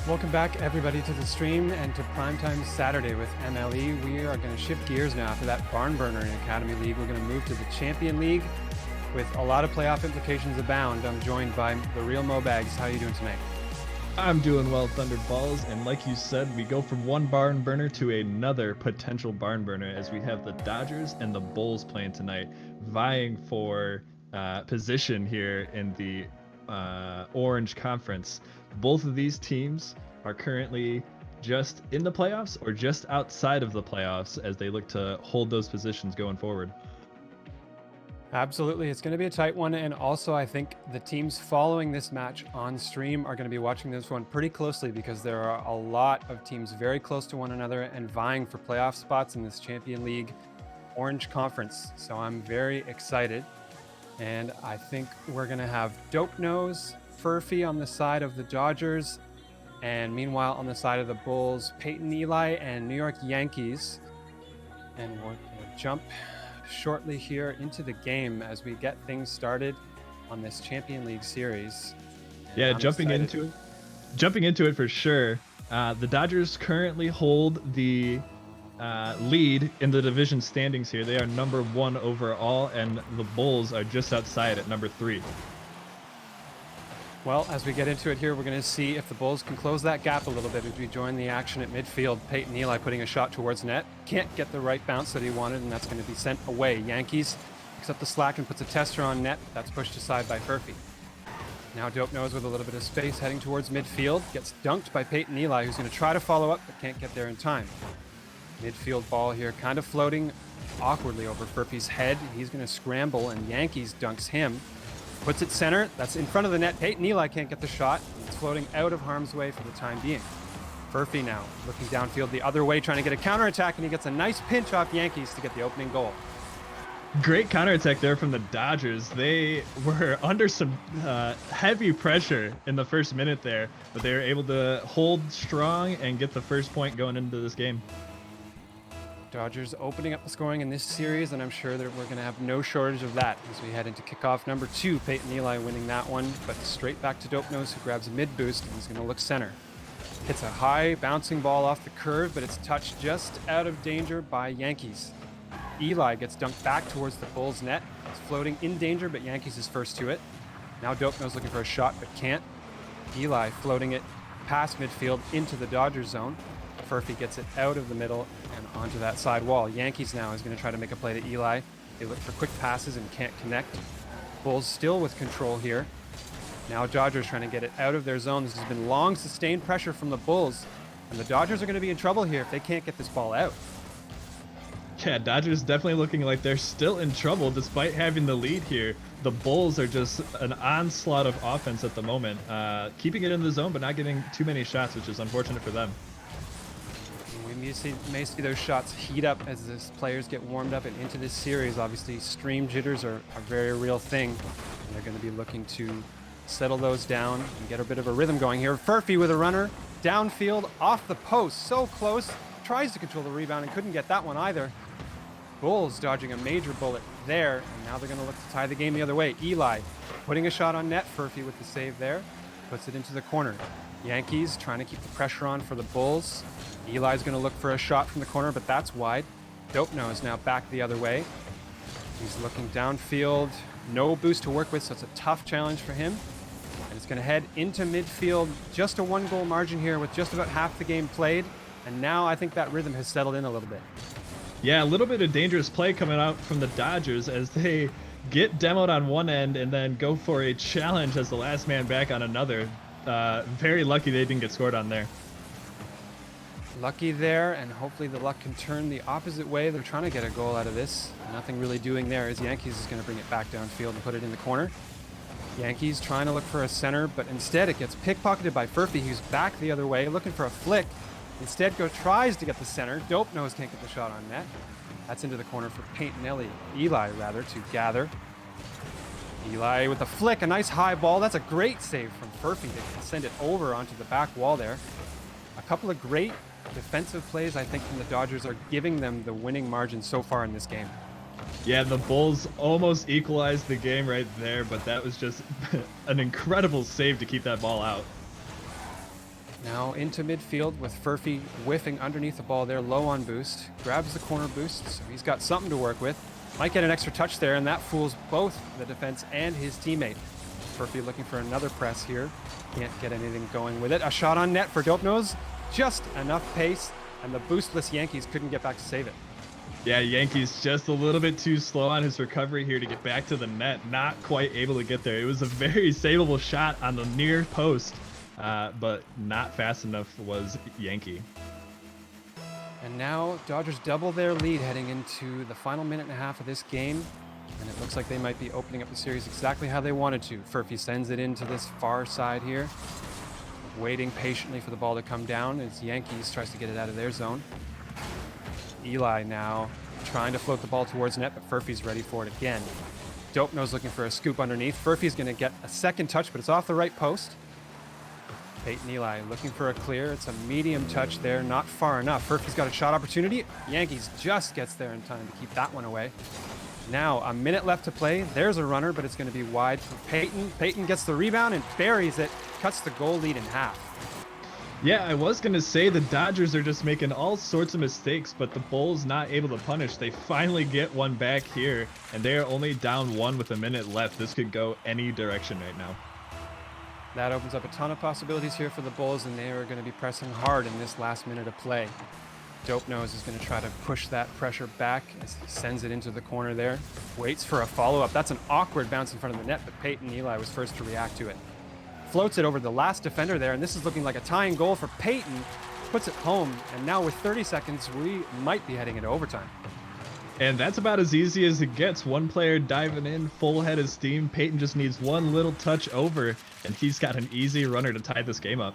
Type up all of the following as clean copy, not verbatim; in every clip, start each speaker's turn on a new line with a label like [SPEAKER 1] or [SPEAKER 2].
[SPEAKER 1] Welcome back, everybody, to the stream and to Primetime Saturday with MLE. We are going to shift gears now after that barn burner in Academy League. We're going to move to the Champion League with a lot of playoff implications abound. I'm joined by the real Mobags. How are you doing tonight?
[SPEAKER 2] I'm doing well, Thunderballs, and like you said, we go from one barn burner to another potential barn burner as we have the Dodgers and the Bulls playing tonight, vying for position here in the Orange Conference. Both of these teams are currently just in the playoffs or just outside of the playoffs as they look to hold those positions going forward.
[SPEAKER 1] Absolutely. It's going to be a tight one. And also, I think the teams following this match on stream are going to be watching this one pretty closely because there are a lot of teams very close to one another and vying for playoff spots in this Champion League Orange Conference. So I'm very excited. And I think we're going to have Dope Nose, Furphy on the side of the Dodgers. And meanwhile, on the side of the Bulls, Peyton Eli and New York Yankees. And we'll jump shortly here into the game as we get things started on this Champion League series.
[SPEAKER 2] Yeah, jumping into it for sure. The Dodgers currently hold the lead in the division standings here. They are number 1 overall, and the Bulls are just outside at number 3.
[SPEAKER 1] Well, as we get into it here, we're going to see if the Bulls can close that gap a little bit as we join the action at midfield. Peyton Eli putting a shot towards net. Can't get the right bounce that he wanted, and that's going to be sent away. Yankees picks up the slack and puts a tester on net. That's pushed aside by Furphy. Now Dope Nose with a little bit of space heading towards midfield. Gets dunked by Peyton Eli, who's going to try to follow up, but can't get there in time. Midfield ball here, kind of floating awkwardly over Furphy's head. He's going to scramble, and Yankees dunks him. Puts it center. That's in front of the net. Peyton Eli can't get the shot. It's floating out of harm's way for the time being. Furphy now looking downfield the other way, trying to get a counterattack, and he gets a nice pinch off Yankees to get the opening goal.
[SPEAKER 2] Great counterattack there from the Dodgers. They were under some heavy pressure in the first minute there, but they were able to hold strong and get the first point going into this game.
[SPEAKER 1] Dodgers opening up the scoring in this series, and I'm sure that we're going to have no shortage of that as we head into kickoff number 2. Peyton Eli winning that one, but straight back to Dope Nose, who grabs a mid boost and he's going to look center. Hits a high bouncing ball off the curve, but it's touched just out of danger by Yankees. Eli gets dunked back towards the Bulls net. It's floating in danger, but Yankees is first to it. Now Dope Nose looking for a shot, but can't. Eli floating it past midfield into the Dodgers zone. Furphy gets it out of the middle and onto that side wall. Yankees now is going to try to make a play to Eli. They look for quick passes and can't connect. Bulls still with control here. Now Dodgers trying to get it out of their zone. This has been long sustained pressure from the Bulls, and the Dodgers are going to be in trouble here if they can't get this ball out.
[SPEAKER 2] Yeah, Dodgers definitely looking like they're still in trouble despite having the lead here. The Bulls are just an onslaught of offense at the moment, keeping it in the zone but not getting too many shots, which is unfortunate for them.
[SPEAKER 1] We may see those shots heat up as the players get warmed up and into this series. Obviously, stream jitters are a very real thing, and they're going to be looking to settle those down and get a bit of a rhythm going here. Furphy with a runner, downfield, off the post, so close. Tries to control the rebound and couldn't get that one either. Bulls dodging a major bullet there, and now they're going to look to tie the game the other way. Eli putting a shot on net. Furphy with the save there, puts it into the corner. Yankees trying to keep the pressure on for the Bulls. Eli's going to look for a shot from the corner, but that's wide. Dope Nose now back the other way. He's looking downfield. No boost to work with, so it's a tough challenge for him. And it's going to head into midfield. Just a 1-goal margin here with just about half the game played. And now I think that rhythm has settled in a little bit.
[SPEAKER 2] Yeah, a little bit of dangerous play coming out from the Dodgers as they get demoed on one end and then go for a challenge as the last man back on another. Very lucky they didn't get scored on there.
[SPEAKER 1] Lucky there, and hopefully the luck can turn the opposite way. They're trying to get a goal out of this. Nothing really doing there as Yankees is going to bring it back downfield and put it in the corner. Yankees trying to look for a center, but instead it gets pickpocketed by Furphy, who's back the other way, looking for a flick. Instead, tries to get the center. Dope Nose can't get the shot on net. That's into the corner for Peyton Eli to gather. Eli with a flick, a nice high ball. That's a great save from Furphy to send it over onto the back wall there. A couple of great defensive plays, I think, from the Dodgers are giving them the winning margin so far in this game.
[SPEAKER 2] Yeah, the Bulls almost equalized the game right there, but that was just an incredible save to keep that ball out.
[SPEAKER 1] Now into midfield with Furphy whiffing underneath the ball there, low on boost. Grabs the corner boost, so he's got something to work with. Might get an extra touch there, and that fools both the defense and his teammate. Furphy looking for another press here. Can't get anything going with it. A shot on net for Dope Nose. Just enough pace, and the boostless Yankees couldn't get back to save it.
[SPEAKER 2] Yeah, Yankees just a little bit too slow on his recovery here to get back to the net. Not quite able to get there. It was a very savable shot on the near post, but not fast enough was Yankee.
[SPEAKER 1] And now Dodgers double their lead heading into the final minute and a half of this game. And it looks like they might be opening up the series exactly how they wanted to. Furphy sends it into this far side here, waiting patiently for the ball to come down as Yankees tries to get it out of their zone. Eli now trying to float the ball towards net, but Furphy's ready for it again. Dope Nose looking for a scoop underneath. Furphy's going to get a second touch, but it's off the right post. Peyton Eli looking for a clear. It's a medium touch there, not far enough. Furphy's got a shot opportunity. Yankees just gets there in time to keep that one away. Now a minute left to play. There's a runner, but it's going to be wide for Peyton. Peyton gets the rebound and buries it, cuts the goal lead in half.
[SPEAKER 2] Yeah, I was going to say the Dodgers are just making all sorts of mistakes, but the Bulls not able to punish. They finally get one back here, and they are only down one with a minute left. This could go any direction right now.
[SPEAKER 1] That opens up a ton of possibilities here for the Bulls, and they are going to be pressing hard in this last minute of play. Dope Nose is going to try to push that pressure back as he sends it into the corner there. Waits for a follow-up. That's an awkward bounce in front of the net, but Peyton Eli was first to react to it. Floats it over the last defender there, and this is looking like a tying goal for Peyton. Puts it home, and now with 30 seconds, we might be heading into overtime.
[SPEAKER 2] And that's about as easy as it gets. One player diving in, full head of steam. Peyton just needs one little touch over, and he's got an easy runner to tie this game up.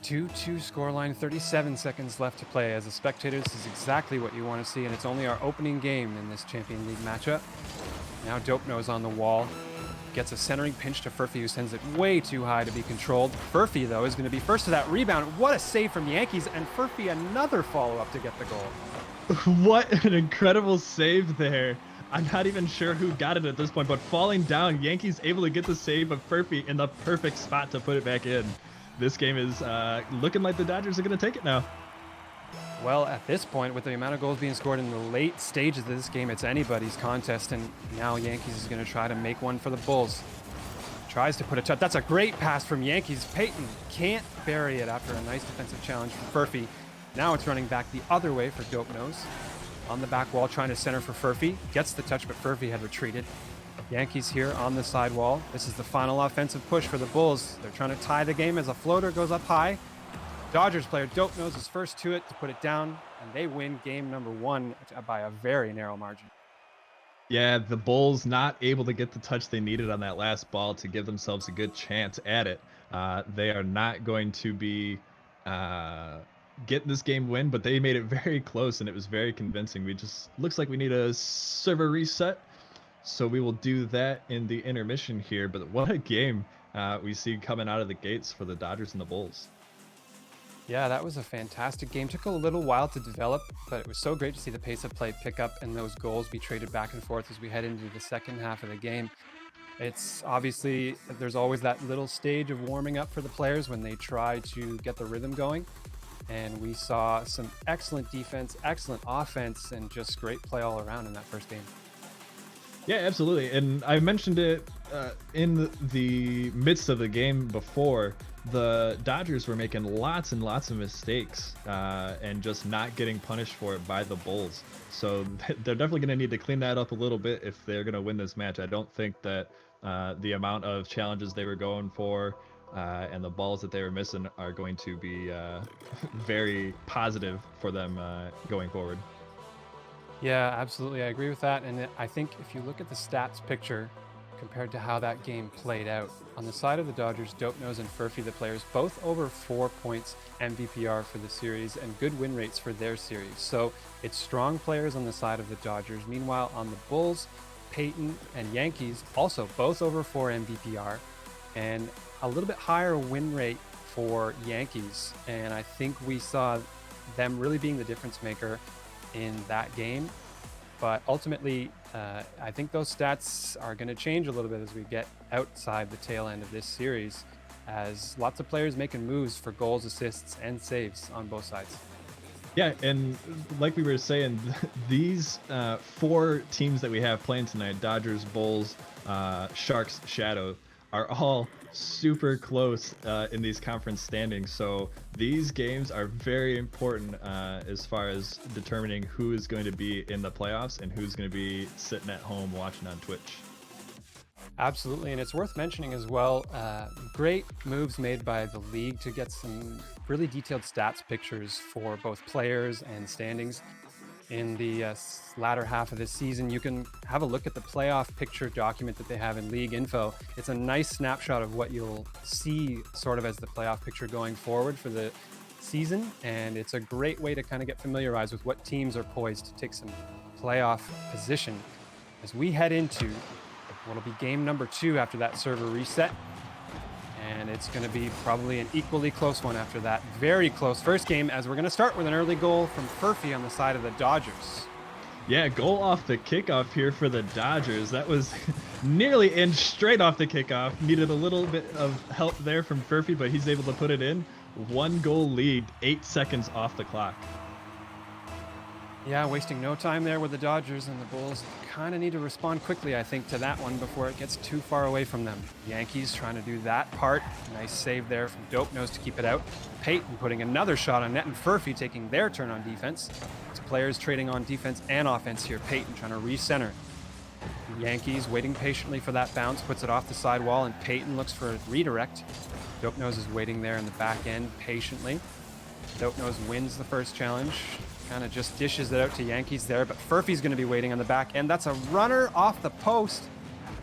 [SPEAKER 1] 2-2 scoreline, 37 seconds left to play. As a spectator, this is exactly what you want to see, and it's only our opening game in this Champion League matchup. Now Dope Nose on the wall. Gets a centering pinch to Furphy, who sends it way too high to be controlled. Furphy, though, is going to be first to that rebound. What a save from Yankees, and Furphy another follow-up to get the goal.
[SPEAKER 2] What an incredible save there. I'm not even sure who got it at this point, but falling down, Yankees able to get the save of Furphy in the perfect spot to put it back in. This game is looking like the Dodgers are going to take it now.
[SPEAKER 1] Well, at this point, with the amount of goals being scored in the late stages of this game, it's anybody's contest, and now Yankees is going to try to make one for the Bulls. Tries to put a touch. That's a great pass from Yankees. Peyton can't bury it after a nice defensive challenge from Furphy. Now it's running back the other way for Dope Nose. On the back wall, trying to center for Furphy. Gets the touch, but Furphy had retreated. Yankees here on the sidewall. This is the final offensive push for the Bulls. They're trying to tie the game as a floater goes up high. Dodgers player Dope Nose is first to it to put it down, and they win game number one by a very narrow margin.
[SPEAKER 2] Yeah, the Bulls not able to get the touch they needed on that last ball to give themselves a good chance at it. They are not going to be getting this game win, but they made it very close, and it was very convincing. Looks like we need a server reset, so we will do that in the intermission here. But what a game we see coming out of the gates for the Dodgers and the Bulls.
[SPEAKER 1] Yeah, that was a fantastic game. Took a little while to develop, but it was so great to see the pace of play pick up and those goals be traded back and forth as we head into the second half of the game. It's obviously, there's always that little stage of warming up for the players when they try to get the rhythm going. And we saw some excellent defense, excellent offense, and just great play all around in that first game.
[SPEAKER 2] Yeah, absolutely. And I mentioned it in the midst of the game before. The Dodgers were making lots and lots of mistakes and just not getting punished for it by the Bulls. So they're definitely going to need to clean that up a little bit if they're going to win this match. I don't think that the amount of challenges they were going for and the balls that they were missing are going to be very positive for them going forward.
[SPEAKER 1] Yeah, absolutely. I agree with that. And I think if you look at the stats picture compared to how that game played out, on the side of the Dodgers, Dope Nose and Furphy, the players, both over 4 points MVPR for the series and good win rates for their series. So it's strong players on the side of the Dodgers. Meanwhile, on the Bulls, Peyton and Yankees, also both over 4 MVPR and a little bit higher win rate for Yankees. And I think we saw them really being the difference maker in that game. But ultimately, I think those stats are going to change a little bit as we get outside the tail end of this series. as lots of players making moves for goals, assists, and saves on both sides.
[SPEAKER 2] Yeah, and like we were saying, these four teams that we have playing tonight, Dodgers, Bulls, Sharks, Shadow, are all super close in these conference standings. So these games are very important as far as determining who is going to be in the playoffs and who's going to be sitting at home watching on Twitch.
[SPEAKER 1] Absolutely, and it's worth mentioning as well, great moves made by the league to get some really detailed stats pictures for both players and standings. In the latter half of this season, you can have a look at the playoff picture document that they have in League Info. It's a nice snapshot of what you'll see sort of as the playoff picture going forward for the season, and it's a great way to kind of get familiarized with what teams are poised to take some playoff position as we head into what'll be game number 2 after that server reset. And it's going to be probably an equally close one after that. Very close first game, as we're going to start with an early goal from Furphy on the side of the Dodgers.
[SPEAKER 2] Yeah, goal off the kickoff here for the Dodgers. That was nearly in straight off the kickoff. Needed a little bit of help there from Furphy, but he's able to put it in. 1-goal lead, 8 seconds off the clock.
[SPEAKER 1] Yeah, wasting no time there with the Dodgers, and the Bulls kind of need to respond quickly, I think, to that one before it gets too far away from them. Yankees trying to do that part. Nice save there from Dope Nose to keep it out. Peyton putting another shot on net, and Furphy taking their turn on defense. It's players trading on defense and offense here. Peyton trying to recenter. The Yankees waiting patiently for that bounce, puts it off the side wall, and Peyton looks for a redirect. Dope Nose is waiting there in the back end patiently. Dope Nose wins the first challenge. Kind of just dishes it out to Yankees there, but Furphy's going to be waiting on the back end. That's a runner off the post.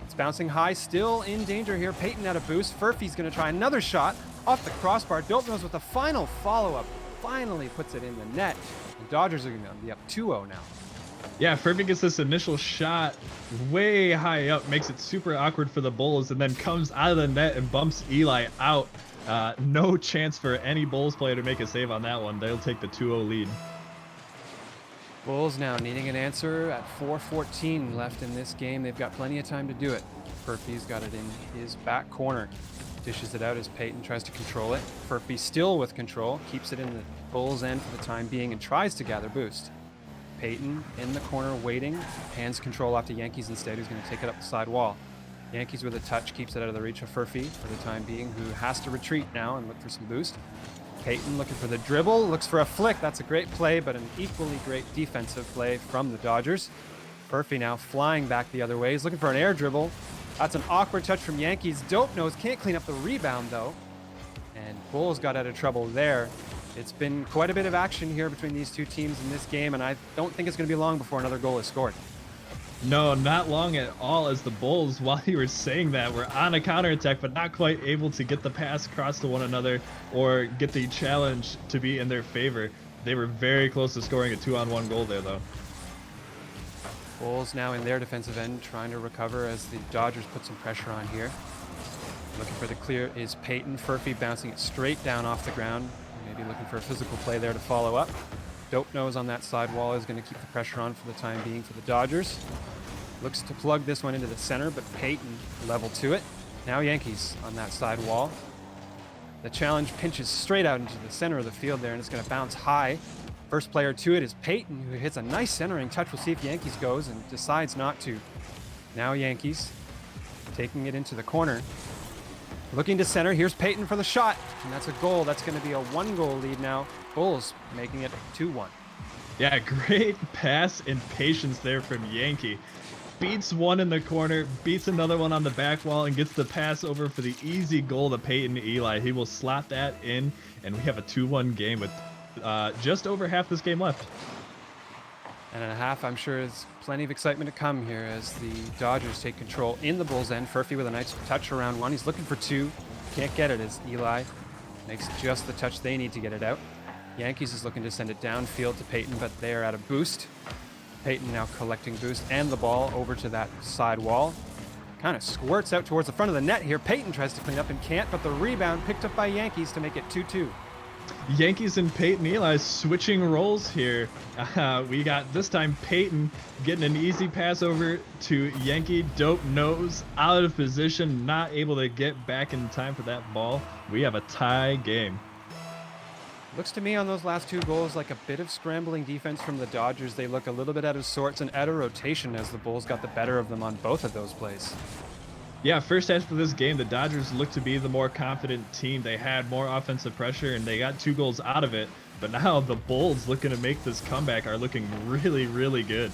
[SPEAKER 1] It's bouncing high, still in danger here. Peyton out of boost. Furphy's going to try another shot off the crossbar. Dope Nose with the final follow-up. Finally puts it in the net. The Dodgers are going to be up 2-0 now.
[SPEAKER 2] Yeah, Furphy gets this initial shot way high up, makes it super awkward for the Bulls, and then comes out of the net and bumps Eli out. No chance for any Bulls player to make a save on that one. They'll take the 2-0 lead.
[SPEAKER 1] Bulls now needing an answer at 4:14 left in this game. They've got plenty of time to do it. Furphy's got it in his back corner. Dishes it out as Peyton tries to control it. Furphy still with control, keeps it in the Bulls' end for the time being and tries to gather boost. Peyton in the corner waiting, hands control off to Yankees instead, who's going to take it up the side wall. Yankees with a touch keeps it out of the reach of Furphy for the time being, who has to retreat now and look for some boost. Peyton looking for the dribble, looks for a flick. That's a great play, but an equally great defensive play from the Dodgers. Furphy now flying back the other way. He's looking for an air dribble. That's an awkward touch from Yankees. Dope Nose can't clean up the rebound, though. And Bulls got out of trouble there. It's been quite a bit of action here between these two teams in this game, and I don't think it's going to be long before another goal is scored.
[SPEAKER 2] No, not long at all, as the Bulls, while you were saying that, were on a counterattack, but not quite able to get the pass across to one another or get the challenge to be in their favor. They were very close to scoring a 2-on-1 goal there, though.
[SPEAKER 1] Bulls now in their defensive end trying to recover as the Dodgers put some pressure on here. Looking for the clear is Peyton. Furphy bouncing it straight down off the ground. Maybe looking for a physical play there to follow up. Dope Nose on that side wall is going to keep the pressure on for the time being for the Dodgers. Looks to plug this one into the center, but Peyton level to it. Now Yankees on that side wall. The challenge pinches straight out into the center of the field there, and it's going to bounce high. First player to it is Peyton, who hits a nice centering touch. We'll see if Yankees goes and decides not to. Now Yankees taking it into the corner. Looking to center. Here's Peyton for the shot, and that's a goal. That's going to be a 1-goal lead now. Bulls making it 2-1.
[SPEAKER 2] Yeah, great pass and patience there from Yankee. Beats one in the corner, beats another one on the back wall, and gets the pass over for the easy goal to Peyton Eli. He will slot that in, and we have a 2-1 game with just over half this game left.
[SPEAKER 1] And a half, I'm sure, is plenty of excitement to come here as the Dodgers take control in the Bulls' end. Furphy with a nice touch around one. He's looking for two. Can't get it as Eli makes just the touch they need to get it out. Yankees is looking to send it downfield to Peyton, but they are out of boost. Peyton now collecting boost and the ball over to that side wall. Kind of squirts out towards the front of the net here. Peyton tries to clean up and can't, but the rebound picked up by Yankees to make it 2-2.
[SPEAKER 2] Yankees and Peyton Eli switching roles here. We got this time Peyton getting an easy pass over to Yankee. Dope nose out of position, not able to get back in time for that ball. We have a tie game.
[SPEAKER 1] Looks to me on those last two goals like a bit of scrambling defense from the Dodgers. They look a little bit out of sorts and out of rotation as the Bulls got the better of them on both of those plays.
[SPEAKER 2] Yeah, first half of this game, the Dodgers looked to be the more confident team. They had more offensive pressure and they got 2 goals out of it. But now the Bulls looking to make this comeback are looking really, really good.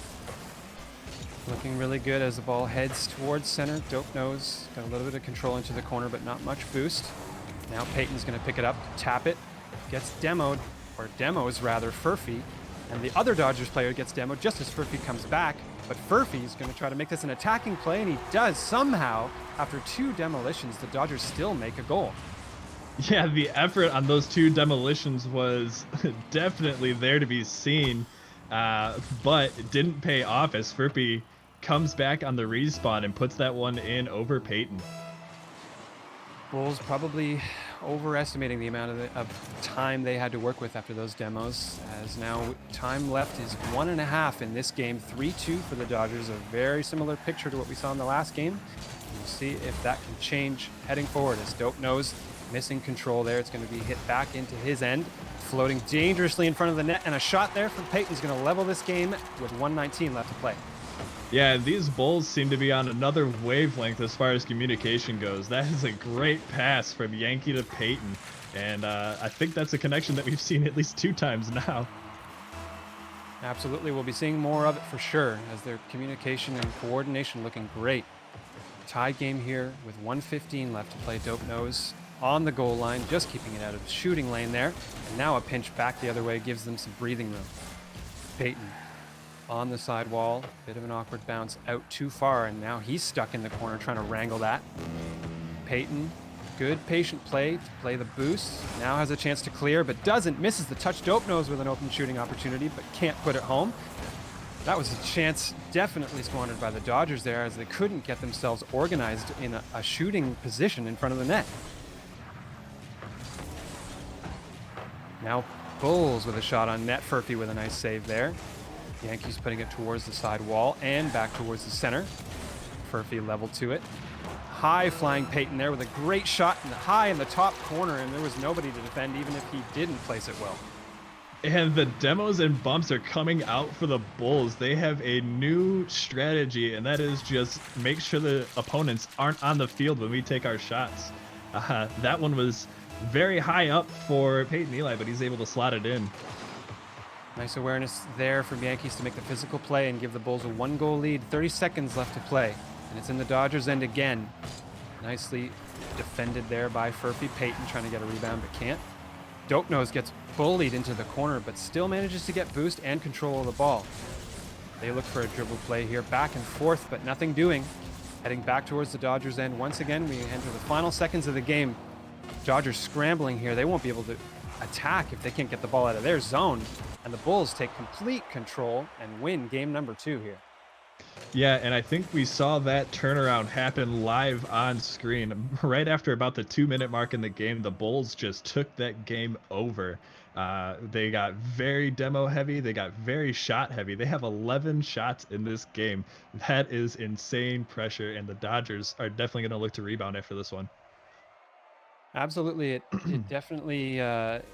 [SPEAKER 1] Looking really good as the ball heads towards center. Dope nose, got a little bit of control into the corner, but not much boost. Now Peyton's going to pick it up, tap it, gets demoed, or demos rather, Furphy. And the other Dodgers player gets demoed just as Furphy comes back. But Furphy's going to try to make this an attacking play, and he does somehow. After 2 demolitions, the Dodgers still make a goal.
[SPEAKER 2] Yeah, the effort on those 2 demolitions was definitely there to be seen, but it didn't pay off as Furpy comes back on the respawn and puts that one in over Peyton.
[SPEAKER 1] Bulls probably overestimating the amount of time they had to work with after those demos, as now time left is 1.5 in this game. 3-2 for the Dodgers, a very similar picture to what we saw in the last game. We'll see if that can change heading forward as Dope Nose missing control there. It's going to be hit back into his end, floating dangerously in front of the net, and a shot there from Peyton's going to level this game with 1:19 left to play.
[SPEAKER 2] Yeah, these Bulls seem to be on another wavelength as far as communication goes. That is a great pass from Yankee to Peyton, and I think that's a connection that we've seen at least 2 times now.
[SPEAKER 1] Absolutely, we'll be seeing more of it for sure, as their communication and coordination looking great. Tie game here with 1:15 left to play. Dope Nose on the goal line, just keeping it out of the shooting lane there. And now a pinch back the other way gives them some breathing room. Peyton on the sidewall, bit of an awkward bounce out too far, and now he's stuck in the corner trying to wrangle that. Peyton, good patient play to play the boost. Now has a chance to clear, but doesn't. Misses the touch. Dope Nose with an open shooting opportunity, but can't put it home. That was a chance definitely squandered by the Dodgers there, as they couldn't get themselves organized in a shooting position in front of the net. Now Bulls with a shot on net. Furphy with a nice save there. Yankees putting it towards the side wall and back towards the center. Furphy level to it. High flying Peyton there with a great shot high in the top corner, and there was nobody to defend even if he didn't place it well.
[SPEAKER 2] And the demos and bumps are coming out for the Bulls. They have a new strategy, and that is just make sure the opponents aren't on the field when we take our shots. That one was very high up for Peyton Eli, but he's able to slot it in.
[SPEAKER 1] Nice awareness there from Yankees to make the physical play and give the Bulls a 1-goal lead. 30 seconds left to play, and it's in the Dodgers' end again. Nicely defended there by Furphy. Peyton trying to get a rebound, but can't. Dope Nose gets bullied into the corner, but still manages to get boost and control of the ball. They look for a dribble play here, back and forth, but nothing doing. Heading back towards the Dodgers' end. Once again, we enter the final seconds of the game. Dodgers scrambling here. They won't be able to attack if they can't get the ball out of their zone. And the Bulls take complete control and win game number 2 here.
[SPEAKER 2] Yeah, and I think we saw that turnaround happen live on screen. Right after about the 2-minute mark in the game, the Bulls just took that game over. They got very demo heavy. They got very shot heavy. They have 11 shots in this game. That is insane pressure, and the Dodgers are definitely going to look to rebound after this one.
[SPEAKER 1] Absolutely. It definitely,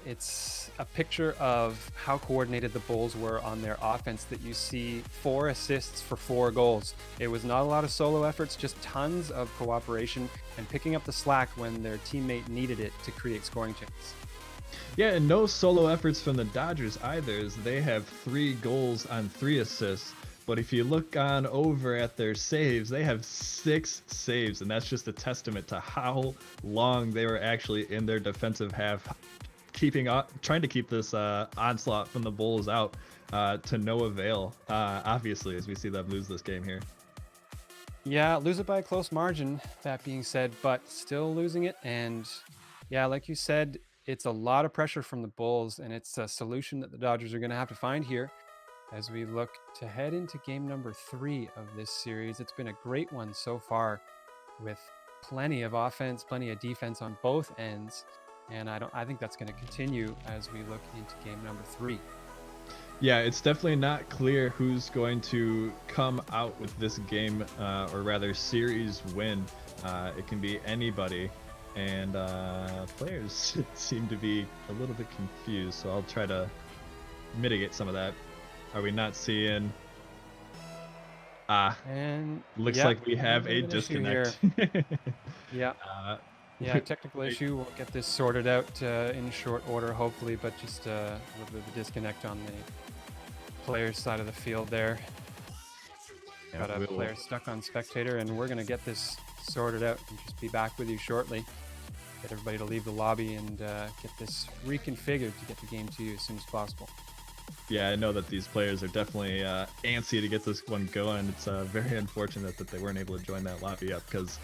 [SPEAKER 1] it's a picture of how coordinated the Bulls were on their offense, that you see 4 assists for 4 goals. It was not a lot of solo efforts, just tons of cooperation and picking up the slack when their teammate needed it to create scoring chances.
[SPEAKER 2] Yeah, and no solo efforts from the Dodgers either, as they have 3 goals on 3 assists. But if you look on over at their saves, they have 6 saves, and that's just a testament to how long they were actually in their defensive half, trying to keep this onslaught from the Bulls out to no avail, obviously, as we see them lose this game here.
[SPEAKER 1] Yeah, lose it by a close margin, that being said, but still losing it. And yeah, like you said, it's a lot of pressure from the Bulls, and it's a solution that the Dodgers are going to have to find here as we look to head into game number 3 of this series. It's been a great one so far, with plenty of offense, plenty of defense on both ends. And I think that's going to continue as we look into game number 3.
[SPEAKER 2] Yeah, it's definitely not clear who's going to come out with this game, or rather series win. It can be anybody, and players seem to be a little bit confused, so I'll try to mitigate some of that. Are we not seeing...
[SPEAKER 1] And
[SPEAKER 2] looks
[SPEAKER 1] yep,
[SPEAKER 2] like we have a
[SPEAKER 1] bit of an issue here.
[SPEAKER 2] disconnect.
[SPEAKER 1] Yeah.
[SPEAKER 2] uh,
[SPEAKER 1] Yeah, technical issue. We'll get this sorted out in short order, hopefully, but just a little bit of a disconnect on the player's side of the field there.
[SPEAKER 2] Yeah,
[SPEAKER 1] Got a player stuck on spectator, and we're going to get this sorted out and just be back with you shortly. Get everybody to leave the lobby and get this reconfigured to get the game to you as soon as possible.
[SPEAKER 2] Yeah, I know that these players are definitely antsy to get this one going. It's very unfortunate that they weren't able to join that lobby up, because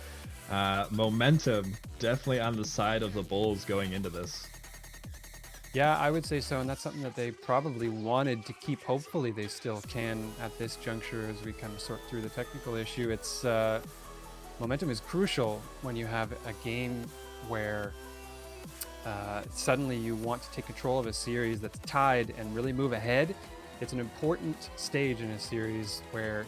[SPEAKER 2] momentum definitely on the side of the Bulls going into this.
[SPEAKER 1] Yeah, I would say so, and that's something that they probably wanted to keep. Hopefully they still can at this juncture as we kind of sort through the technical issue. It's momentum is crucial when you have a game where suddenly you want to take control of a series that's tied and really move ahead. It's an important stage in a series where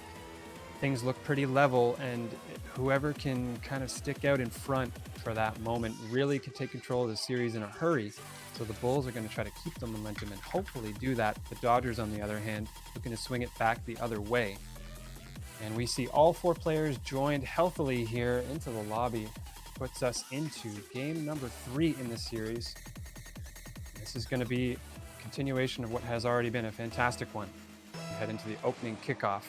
[SPEAKER 1] things look pretty level, and whoever can kind of stick out in front for that moment really can take control of the series in a hurry. So the Bulls are going to try to keep the momentum and hopefully do that. The Dodgers, on the other hand, looking to swing it back the other way. And we see all 4 players joined healthily here into the lobby. Puts us into game number 3 in this series. This is going to be a continuation of what has already been a fantastic one. We head into the opening kickoff.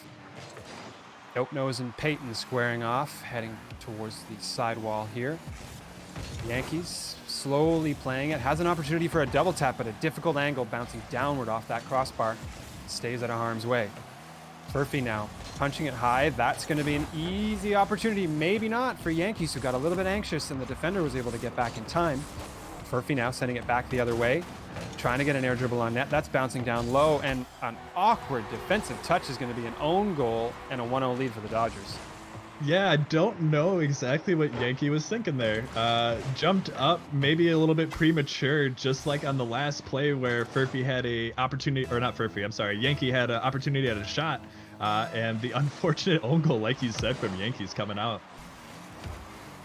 [SPEAKER 1] Dope Nose and Peyton squaring off, heading towards the sidewall here. Yankees slowly playing it, has an opportunity for a double tap at a difficult angle, bouncing downward off that crossbar. Stays out of harm's way. Furphy now punching it high. That's going to be an easy opportunity. Maybe not for Yankees, who got a little bit anxious, and the defender was able to get back in time. Furphy now sending it back the other way, trying to get an air dribble on net. That's bouncing down low, and an awkward defensive touch is going to be an own goal and a 1-0 lead for the Dodgers.
[SPEAKER 2] Yeah, I don't know exactly what Yankee was thinking there. Jumped up, maybe a little bit premature, just like on the last play where Furphy had a opportunity, or not Furphy, I'm sorry, Yankee had an opportunity at a shot, and the unfortunate own goal, like you said, from Yankees coming out.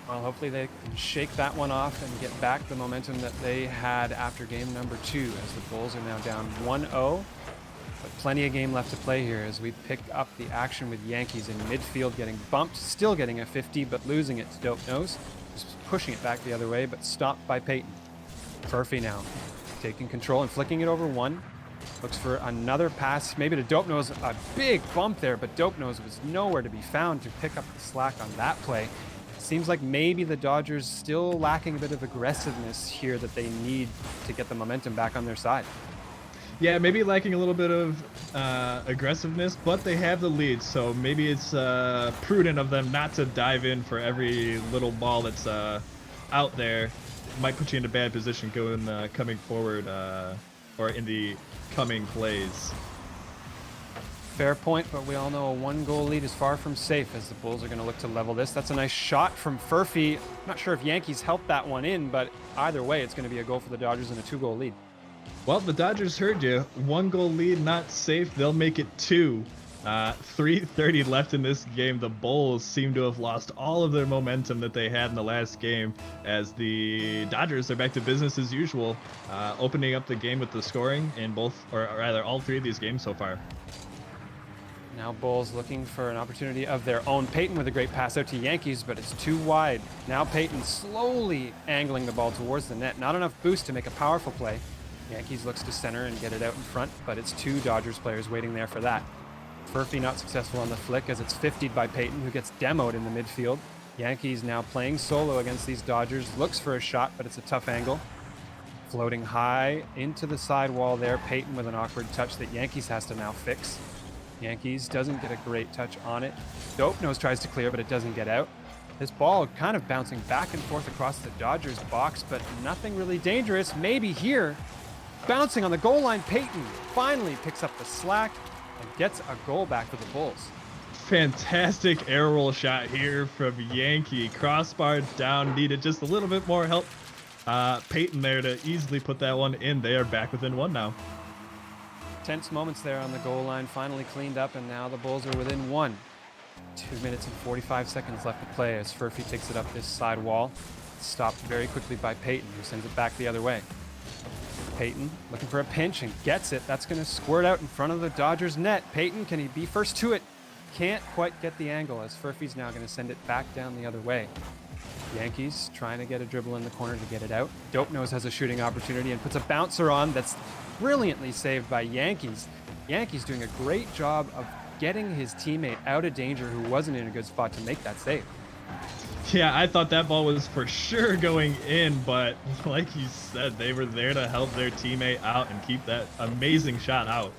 [SPEAKER 1] Well, hopefully they can shake that one off and get back the momentum that they had after game number 2, as the Bulls are now down 1-0. But plenty of game left to play here as we pick up the action with Yankees in midfield, getting bumped, still getting a 50, but losing it to Dope Nose. Just pushing it back the other way, but stopped by Peyton. Furphy now taking control and flicking it over one. Looks for another pass, maybe to Dope Nose. A big bump there, but Dope Nose was nowhere to be found to pick up the slack on that play. Seems like maybe the Dodgers still lacking a bit of aggressiveness here that they need to get the momentum back on their side.
[SPEAKER 2] Yeah, maybe lacking a little bit of aggressiveness, but they have the lead, so maybe it's prudent of them not to dive in for every little ball that's out there. Might put you in a bad position coming forward, or in the coming plays.
[SPEAKER 1] Fair point, but we all know a 1-goal lead is far from safe as the Bulls are going to look to level this. That's a nice shot from Furphy. Not sure if Yankees helped that one in, but either way, it's going to be a goal for the Dodgers and a 2-goal lead.
[SPEAKER 2] Well, the Dodgers heard you. 1-goal lead, not safe. They'll make it 2. 3:30 left in this game. The Bulls seem to have lost all of their momentum that they had in the last game, as the Dodgers are back to business as usual, opening up the game with the scoring in both, or rather all 3 of these games so far.
[SPEAKER 1] Now Bulls looking for an opportunity of their own. Peyton with a great pass out to Yankees, but it's too wide. Now Peyton slowly angling the ball towards the net. Not enough boost to make a powerful play. Yankees looks to center and get it out in front, but it's 2 Dodgers players waiting there for that. Furphy not successful on the flick as it's 50'd by Peyton, who gets demoed in the midfield. Yankees now playing solo against these Dodgers. Looks for a shot, but it's a tough angle. Floating high into the sidewall there. Peyton with an awkward touch that Yankees has to now fix. Yankees doesn't get a great touch on it. Dope Nose tries to clear, but it doesn't get out. This ball kind of bouncing back and forth across the Dodgers box, but nothing really dangerous. Maybe here. Bouncing on the goal line, Peyton finally picks up the slack and gets a goal back for the Bulls.
[SPEAKER 2] Fantastic air roll shot here from Yankee. Crossbar down, needed just a little bit more help Peyton there to easily put that one in. They are back within one now.
[SPEAKER 1] Tense moments there on the goal line, finally cleaned up, and now the Bulls are within one. 2 minutes and 45 seconds left to play as Furphy takes it up this side wall. Stopped very quickly by Peyton, who sends it back the other way. Peyton looking for a pinch and gets it. That's going to squirt out in front of the Dodgers net. Peyton, can he be first to it? Can't quite get the angle as Furphy's now going to send it back down the other way. Yankees trying to get a dribble in the corner to get it out. Dope Nose has a shooting opportunity and puts a bouncer on that's brilliantly saved by Yankees. Yankees doing a great job of getting his teammate out of danger who wasn't in a good spot to make that save.
[SPEAKER 2] Yeah, I thought that ball was for sure going in, but like you said, they were there to help their teammate out and keep that amazing shot out.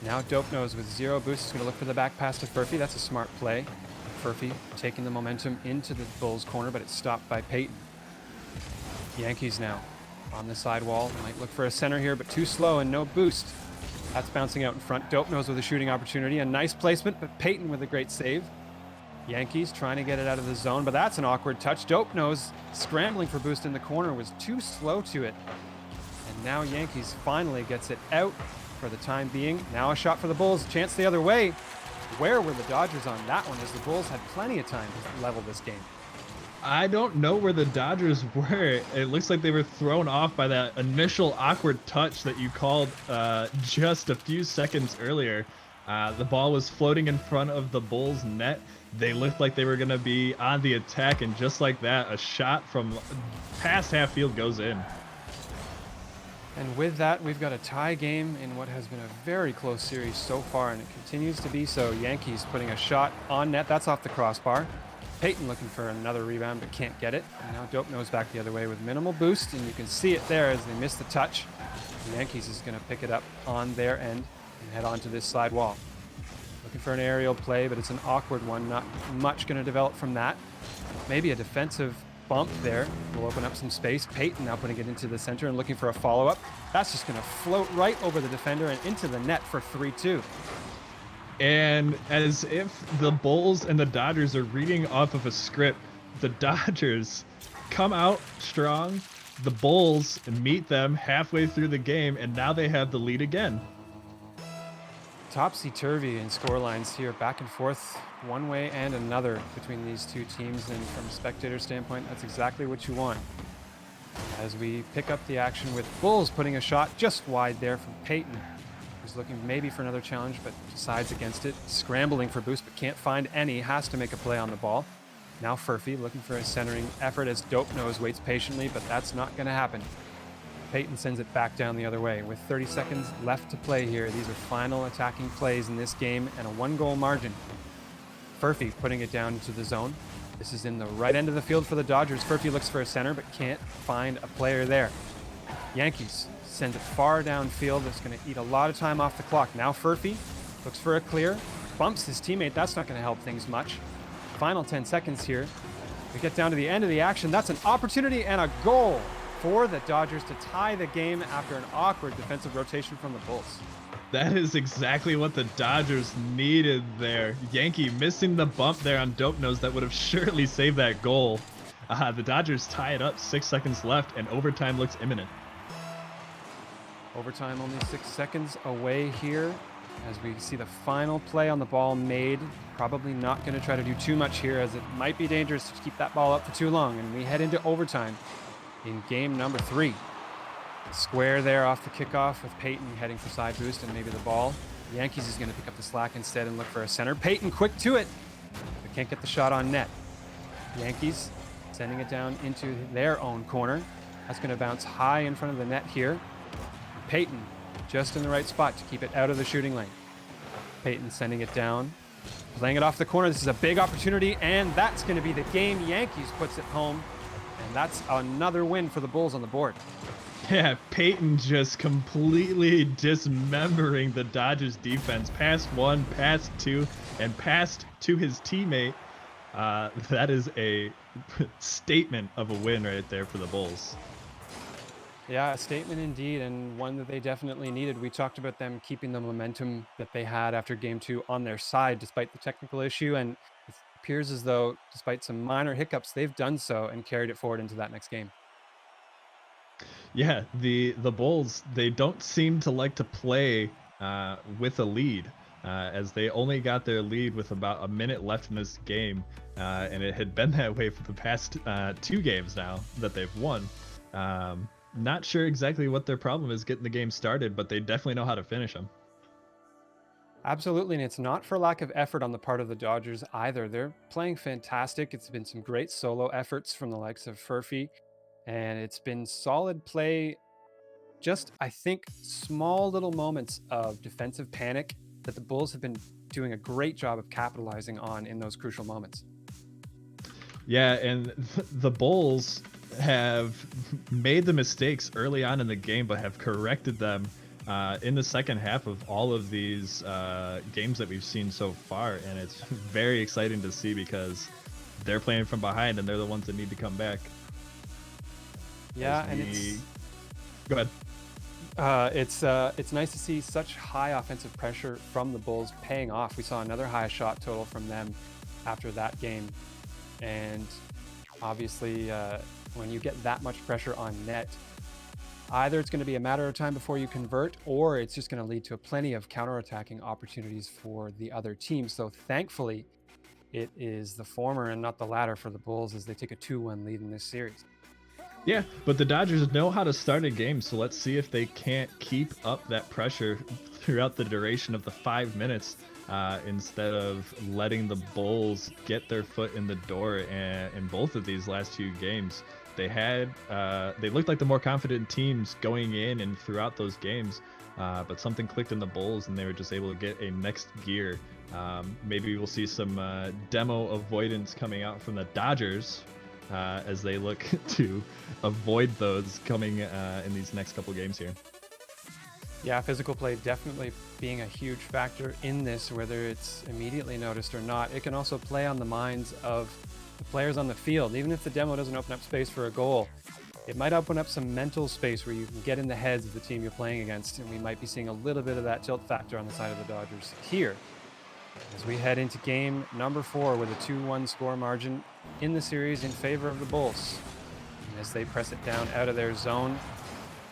[SPEAKER 1] Now Dope Nose with 0 boost is going to look for the back pass to Furphy. That's a smart play. Furphy taking the momentum into the Bulls corner, but it's stopped by Peyton. Yankees now on the side wall. Might look for a center here, but too slow and no boost. That's bouncing out in front. Dope Nose with a shooting opportunity. A nice placement, but Peyton with a great save. Yankees trying to get it out of the zone, but that's an awkward touch. Dope Nose scrambling for boost in the corner was too slow to it. And now Yankees finally gets it out for the time being. Now a shot for the Bulls. Chance the other way. Where were the Dodgers on that one, as the Bulls had plenty of time to level this game?
[SPEAKER 2] I don't know where the Dodgers were. It looks like they were thrown off by that initial awkward touch that you called just a few seconds earlier. The ball was floating in front of the Bulls' net. They looked like they were going to be on the attack, and just like that, a shot from past half field goes in.
[SPEAKER 1] And with that, we've got a tie game in what has been a very close series so far, and it continues to be so. Yankees putting a shot on net. That's off the crossbar. Peyton looking for another rebound, but can't get it. And now Dope Nose back the other way with minimal boost, and you can see it there as they miss the touch. The Yankees is going to pick it up on their end and head on to this side wall. Looking for an aerial play, but it's an awkward one. Not much going to develop from that. Maybe a defensive bump there will open up some space. Peyton now putting it into the center and looking for a follow-up. That's just going to float right over the defender and into the net for 3-2.
[SPEAKER 2] And as if the Bulls and the Dodgers are reading off of a script, the Dodgers come out strong. The Bulls meet them halfway through the game, and now they have the lead again.
[SPEAKER 1] Topsy-turvy in scorelines here, back and forth, one way and another between these two teams, and from a spectator standpoint, that's exactly what you want. As we pick up the action with Bulls putting a shot just wide there from Peyton, who's looking maybe for another challenge, but decides against it, scrambling for boost, but can't find any, has to make a play on the ball. Now Furphy looking for a centering effort as Dope Nose waits patiently, but that's not going to happen. Peyton sends it back down the other way. With 30 seconds left to play here, these are final attacking plays in this game and a 1-goal margin. Furphy putting it down into the zone. This is in the right end of the field for the Dodgers. Furphy looks for a center, but can't find a player there. Yankees send it far downfield. That's going to eat a lot of time off the clock. Now Furphy looks for a clear, bumps his teammate. That's not going to help things much. Final 10 seconds here. We get down to the end of the action. That's an opportunity and a goal for the Dodgers to tie the game after an awkward defensive rotation from the Bulls.
[SPEAKER 2] That is exactly what the Dodgers needed there. Yankee missing the bump there on Dope Nose that would have surely saved that goal. The Dodgers tie it up, 6 seconds left, and overtime looks imminent.
[SPEAKER 1] Overtime only 6 seconds away here as we see the final play on the ball made. Probably not going to try to do too much here, as it might be dangerous to keep that ball up for too long, and we head into overtime in game number 3. Square there off the kickoff with Peyton heading for side boost and maybe the ball. The Yankees is going to pick up the slack instead and look for a center. Peyton quick to it, but can't get the shot on net. Yankees sending it down into their own corner. That's going to bounce high in front of the net here. Peyton just in the right spot to keep it out of the shooting lane. Peyton sending it down, playing it off the corner. This is a big opportunity, and that's going to be the game. Yankees puts it home, and that's another win for the Bulls on the board.
[SPEAKER 2] Yeah, Peyton just completely dismembering the Dodgers defense. Pass 1, pass 2, and passed to his teammate. That is a statement of a win right there for the Bulls.
[SPEAKER 1] Yeah, a statement indeed, and one that they definitely needed. We talked about them keeping the momentum that they had after game 2 on their side despite the technical issue, and it appears as though, despite some minor hiccups, they've done so and carried it forward into that next game.
[SPEAKER 2] Yeah, the Bulls, they don't seem to like to play with a lead, as they only got their lead with about a minute left in this game, and it had been that way for the past 2 games now that they've won. Not sure exactly what their problem is getting the game started, but they definitely know how to finish them.
[SPEAKER 1] Absolutely, and it's not for lack of effort on the part of the Dodgers either. They're playing fantastic. It's been some great solo efforts from the likes of Furphy, and it's been solid play. Just, I think, small little moments of defensive panic that the Bulls have been doing a great job of capitalizing on in those crucial moments.
[SPEAKER 2] Yeah, and the Bulls have made the mistakes early on in the game, but have corrected them in the second half of all of these games that we've seen so far. And it's very exciting to see because they're playing from behind and they're the ones that need to come back.
[SPEAKER 1] Yeah, and it's
[SPEAKER 2] Go ahead.
[SPEAKER 1] it's nice to see such high offensive pressure from the Bulls paying off. We saw another high shot total from them after that game, and obviously, when you get that much pressure on net, either it's going to be a matter of time before you convert, or it's just going to lead to plenty of counterattacking opportunities for the other team. So thankfully, it is the former and not the latter for the Bulls as they take a 2-1 lead in this series.
[SPEAKER 2] Yeah, but the Dodgers know how to start a game, so let's see if they can't keep up that pressure throughout the duration of the 5 minutes instead of letting the Bulls get their foot in the door. And in both of these last 2 games, they looked like the more confident teams going in and throughout those games, but something clicked in the Bulls and they were just able to get a next gear. Maybe we'll see some demo avoidance coming out from the Dodgers as they look to avoid those coming in these next couple games here.
[SPEAKER 1] Yeah, physical play definitely being a huge factor in this, whether it's immediately noticed or not. It can also play on the minds of the players on the field. Even if the demo doesn't open up space for a goal, it might open up some mental space where you can get in the heads of the team you're playing against. And we might be seeing a little bit of that tilt factor on the side of the Dodgers here as we head into game number 4 with a 2-1 score margin in the series in favor of the Bulls. And as they press it down out of their zone,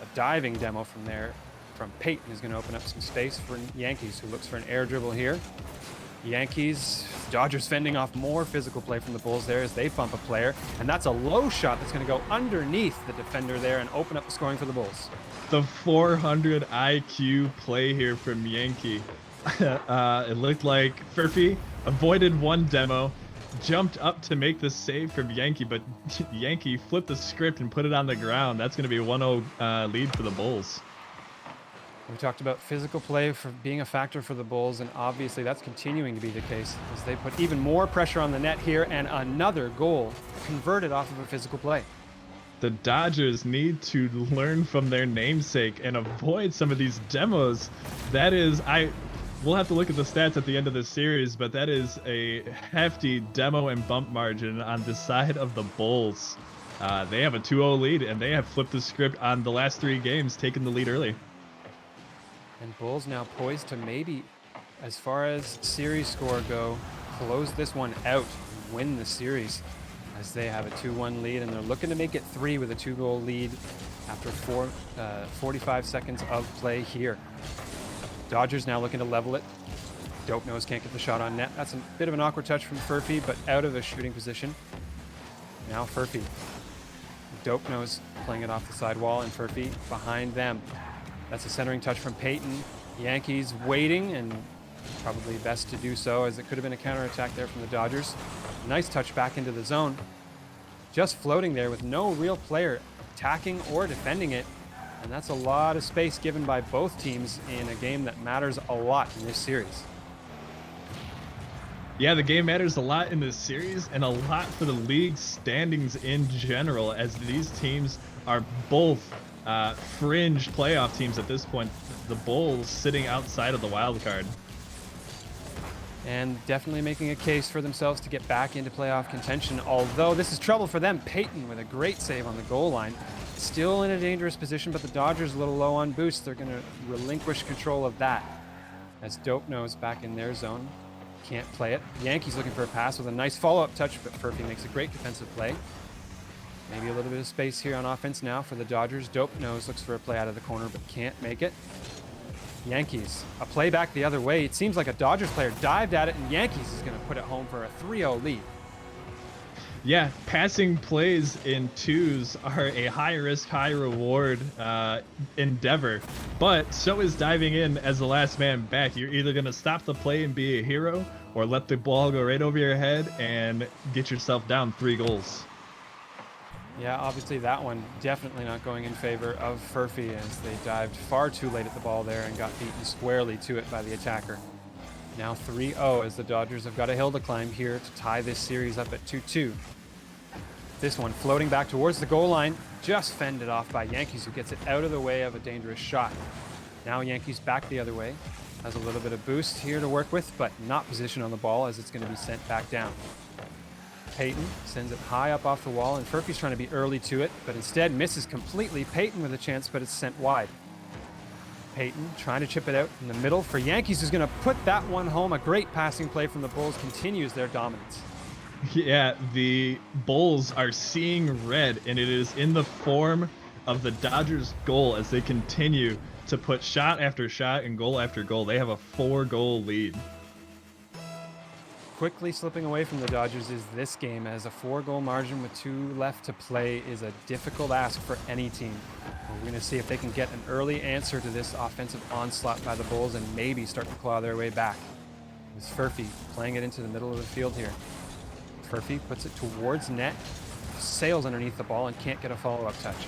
[SPEAKER 1] a diving demo from there from Peyton is going to open up some space for Yankees, who looks for an air dribble here. Yankees, Dodgers fending off more physical play from the Bulls there as they bump a player. And that's a low shot that's going to go underneath the defender there and open up the scoring for the Bulls.
[SPEAKER 2] The 400 IQ play here from Yankee. It looked like Furphy avoided one demo, jumped up to make the save from Yankee, but Yankee flipped the script and put it on the ground. That's going to be a 1-0 lead for the Bulls.
[SPEAKER 1] We talked about physical play for being a factor for the Bulls, and obviously that's continuing to be the case as they put even more pressure on the net here, and another goal converted off of a physical play.
[SPEAKER 2] The Dodgers need to learn from their namesake and avoid some of these demos. We'll have to look at the stats at the end of this series, but that is a hefty demo and bump margin on the side of the Bulls. They have a 2-0 lead, and they have flipped the script on the last 3 games, taking the lead early.
[SPEAKER 1] And Bulls now poised to maybe, as far as series score go, close this one out and win the series as they have a 2-1 lead, and they're looking to make it 3 with a 2-goal lead after 45 seconds of play here. Dodgers now looking to level it. Dope Nose can't get the shot on net. That's a bit of an awkward touch from Furphy, but out of a shooting position. Now Furphy. Dope Nose playing it off the sidewall, and Furphy behind them. That's a centering touch from Peyton. Yankees waiting, and probably best to do so, as it could have been a counterattack there from the Dodgers. Nice touch back into the zone. Just floating there with no real player attacking or defending it. And that's a lot of space given by both teams in a game that matters a lot in this series.
[SPEAKER 2] Yeah, the game matters a lot in this series and a lot for the league standings in general, as these teams are both fringe playoff teams at this point. The Bulls sitting outside of the wild card.
[SPEAKER 1] And definitely making a case for themselves to get back into playoff contention, although this is trouble for them. Peyton with a great save on the goal line. Still in a dangerous position, but the Dodgers a little low on boost. They're going to relinquish control of that as Dope Nose back in their zone. Can't play it. Yankees looking for a pass with a nice follow-up touch, but Furphy makes a great defensive play. Maybe a little bit of space here on offense now for the Dodgers. Dope Nose looks for a play out of the corner, but can't make it. Yankees, a play back the other way. It seems like a Dodgers player dived at it, and Yankees is going to put it home for a 3-0 lead.
[SPEAKER 2] Yeah, passing plays in twos are a high risk, high reward endeavor, but so is diving in as the last man back. You're either going to stop the play and be a hero, or let the ball go right over your head and get yourself down 3 goals.
[SPEAKER 1] Yeah, obviously that one definitely not going in favor of Furphy, as they dived far too late at the ball there and got beaten squarely to it by the attacker. Now 3-0 as the Dodgers have got a hill to climb here to tie this series up at 2-2. This one floating back towards the goal line, just fended off by Yankees, who gets it out of the way of a dangerous shot. Now Yankees back the other way, has a little bit of boost here to work with, but not position on the ball as it's going to be sent back down. Peyton sends it high up off the wall, and Furphy's trying to be early to it, but instead misses completely. Peyton with a chance, but it's sent wide. Peyton trying to chip it out in the middle for Yankees, who's going to put that one home. A great passing play from the Bulls continues their dominance.
[SPEAKER 2] Yeah, the Bulls are seeing red, and it is in the form of the Dodgers' goal as they continue to put shot after shot and goal after goal. They have a 4-goal lead.
[SPEAKER 1] Quickly slipping away from the Dodgers is this game, as a 4-goal margin with 2 left to play is a difficult ask for any team. We're going to see if they can get an early answer to this offensive onslaught by the Bulls and maybe start to claw their way back. It's Furphy playing it into the middle of the field here. Furphy puts it towards net, sails underneath the ball, and can't get a follow-up touch.